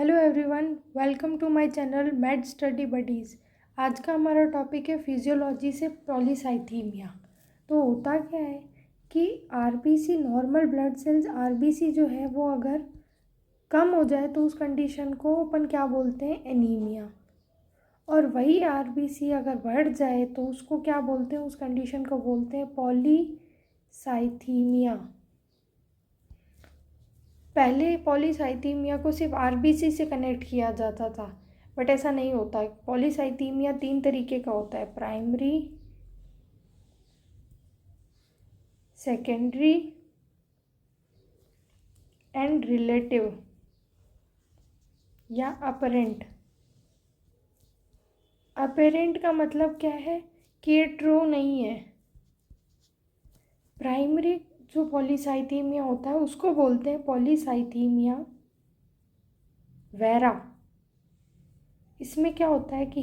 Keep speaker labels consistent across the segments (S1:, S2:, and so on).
S1: Hello everyone, welcome to my channel mad study buddies. आज का हमारा टॉपिक है फिजियोलॉजी से पॉलीसाइथीमिया। तो होता क्या है कि RBC normal blood cells RBC जो है वो अगर कम हो जाए तो उस कंडीशन को अपन क्या बोलते हैं, एनीमिया। और वही आरबीसी अगर बढ़ जाए तो उसको क्या बोलते हैं, उस कंडीशन को बोलते हैं पॉलीसाइथीमिया। पहले पॉलीसाइथीमिया को सिर्फ आरबीसी से कनेक्ट किया जाता था, बट ऐसा नहीं होता है। पॉलीसाइथीमिया 3 तरीके का होता है, प्राइमरी, सेकेंडरी एंड रिलेटिव या अपरेंट। अपरेंट का मतलब क्या है कि ये ट्रू नहीं है। प्राइमरी जो पॉलीसाइथीमिया होता है उसको बोलते हैं पॉलीसाइथीमिया वेरा। इसमें क्या होता है कि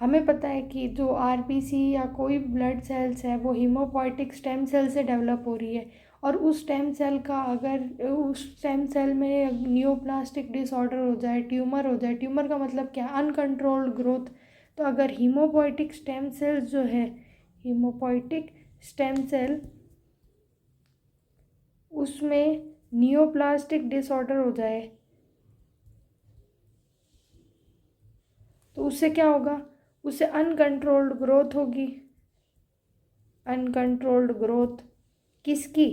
S1: हमें पता है कि जो आरबीसी या कोई ब्लड सेल्स है वो हीमोपोइटिक स्टेम सेल से डेवलप हो रही है, और उस स्टेम सेल का अगर उस स्टेम सेल में नियोप्लास्टिक डिसऑर्डर हो जाए, ट्यूमर हो जाए, ट्यूमर का मतलब क्या, अनकंट्रोल्ड ग्रोथ। तो अगर हीमोपोइटिक स्टेम सेल्स जो है, हीमोपोइटिक स्टेम सेल, उसमें नियोप्लास्टिक डिसऑर्डर हो जाए तो उससे क्या होगा, उससे अनकंट्रोल्ड ग्रोथ होगी। अनकंट्रोल्ड ग्रोथ किसकी?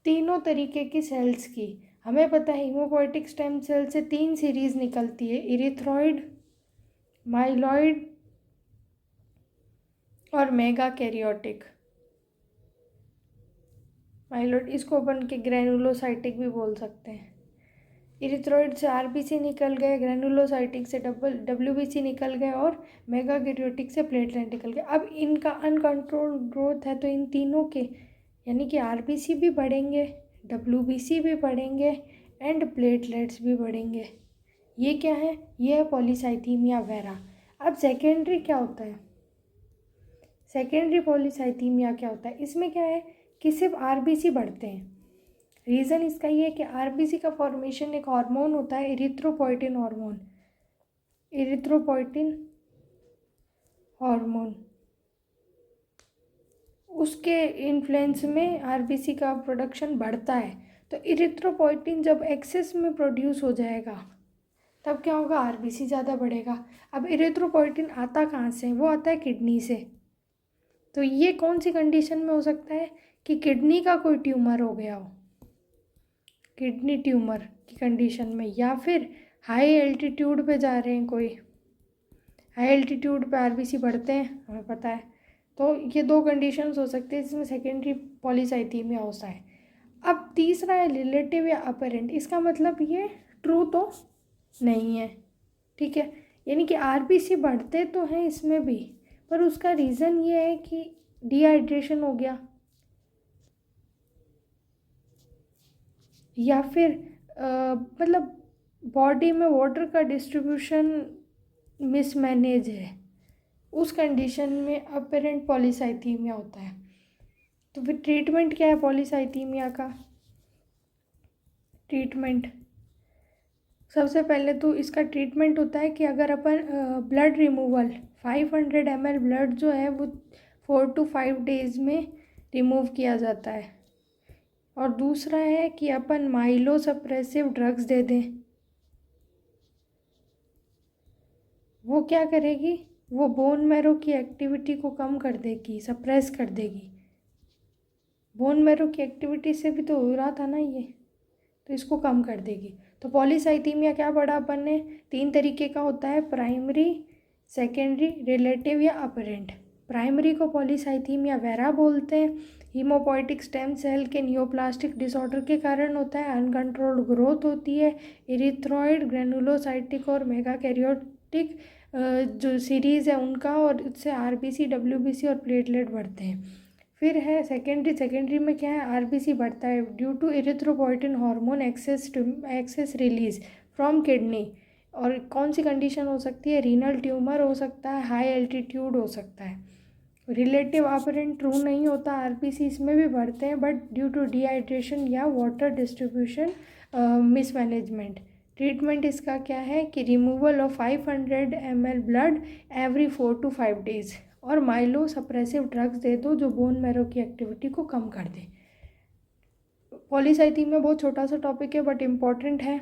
S1: तीनों तरीके की सेल्स की। हमें पता है हीमोपोइटिक स्टेम सेल से 3 सीरीज निकलती है, इरिथ्रॉइड, माइलॉइड और मेगा कैरियोटिक। माइलॉइड इसको अपन के ग्रेनुलोसाइटिक भी बोल सकते हैं। इरिथ्रॉइड से आरबीसी निकल गए, ग्रेनुलोसाइटिक से डब्ल्यूबीसी निकल गए और मेगा कैरियोटिक से प्लेटलेट निकल गए। अब इनका अनकंट्रोल्ड ग्रोथ है तो इन तीनों के यानी कि आरबीसी भी बढ़ेंगे, डब्ल्यूबीसी भी बढ़ेंगे एंड प्लेटलेट्स भी बढ़ेंगे। ये क्या है? ये है पॉलीसाइथीमिया वेरा। अब सेकेंडरी क्या होता है? सेकेंडरी पॉलीसाइथीमिया क्या होता है? इसमें क्या है कि सिर्फ आरबीसी बढ़ते हैं। रीज़न इसका ये है कि आरबीसी का फॉर्मेशन एक हार्मोन होता है, इरिथ्रोपोइटिन हार्मोन। इरिथ्रोपोइटिन हार्मोन, उसके इन्फ्लुएंस में आरबीसी का प्रोडक्शन बढ़ता है। तो इरिथ्रोपोइटिन जब एक्सेस में प्रोड्यूस हो जाएगा तब क्या होगा, आरबीसी ज़्यादा बढ़ेगा। अब इरिथ्रोपोइटिन आता कहाँ से? वो आता है किडनी से। तो ये कौन सी कंडीशन में हो सकता है कि किडनी का कोई ट्यूमर हो गया हो, किडनी ट्यूमर की कंडीशन में, या फिर हाई एल्टीट्यूड पे जा रहे हैं कोई, हाई एल्टीट्यूड पे आरबीसी बढ़ते हैं, हमें पता है। तो ये 2 कंडीशंस हो सकती है जिसमें सेकेंडरी पॉलीसाइथीमिया होता है। अब तीसरा है रिलेटिव या अपेरेंट। इसका मतलब ये ट्रू तो नहीं है, ठीक है। यानी कि आरबीसी बढ़ते तो हैं इसमें भी, पर उसका रीज़न ये है कि डिहाइड्रेशन हो गया, या फिर मतलब बॉडी में वाटर का डिस्ट्रीब्यूशन मिसमैनेज है। उस कंडीशन में अपेरेंट पॉलीसाइथीमिया होता है। तो फिर ट्रीटमेंट क्या है पॉलीसाइथीमिया का? ट्रीटमेंट सबसे पहले तो इसका ट्रीटमेंट होता है कि अगर अपन ब्लड रिमूवल 500 ml ब्लड जो है वो 4 to 5 डेज़ में रिमूव किया जाता है। और दूसरा है कि अपन माइलो सप्रेसिव ड्रग्स दे दें। वो क्या करेगी? वो बोन मैरो की एक्टिविटी को कम कर देगी, सप्रेस कर देगी। बोन मैरो की एक्टिविटी से भी तो हो रहा था ना ये, तो इसको कम कर देगी। तो पॉलीसाइथीमिया क्या पढ़ा अपन ने? 3 तरीके का होता है, प्राइमरी, सेकेंडरी, रिलेटिव या अपरेंट। प्राइमरी को पॉलीसाइथीमिया वेरा बोलते हैं। हीमोपोइटिक स्टेम सेल के नियोप्लास्टिक डिसऑर्डर के कारण होता है, अनकंट्रोल्ड ग्रोथ होती है, इरिथ्रॉइड, ग्रेनुलोसाइटिक और मेगा कैरियोटिक जो सीरीज़ है उनका, और इससे आरबीसी, डब्ल्यूबीसी और प्लेटलेट बढ़ते हैं। फिर है सेकेंडरी में क्या है, आरबीसी बढ़ता है due to erythropoietin hormone excess release from kidney. और कौन सी कंडीशन हो सकती है? रीनल ट्यूमर हो सकता है, हाई एल्टीट्यूड हो सकता है। रिलेटिव अपरेंट ट्रू नहीं होता, आरबीसी इसमें भी बढ़ते हैं बट ड्यू टू डिहाइड्रेशन या वाटर डिस्ट्रीब्यूशन मिसमैनेजमेंट। ट्रीटमेंट इसका क्या है कि removal of 500 ml blood every 4 to 5 days, और माइलो सप्रेसिव ड्रग्स दे दो जो बोन मैरो की एक्टिविटी को कम कर दे। पॉलीसाइथीमिया बहुत छोटा सा टॉपिक है बट इम्पॉर्टेंट है।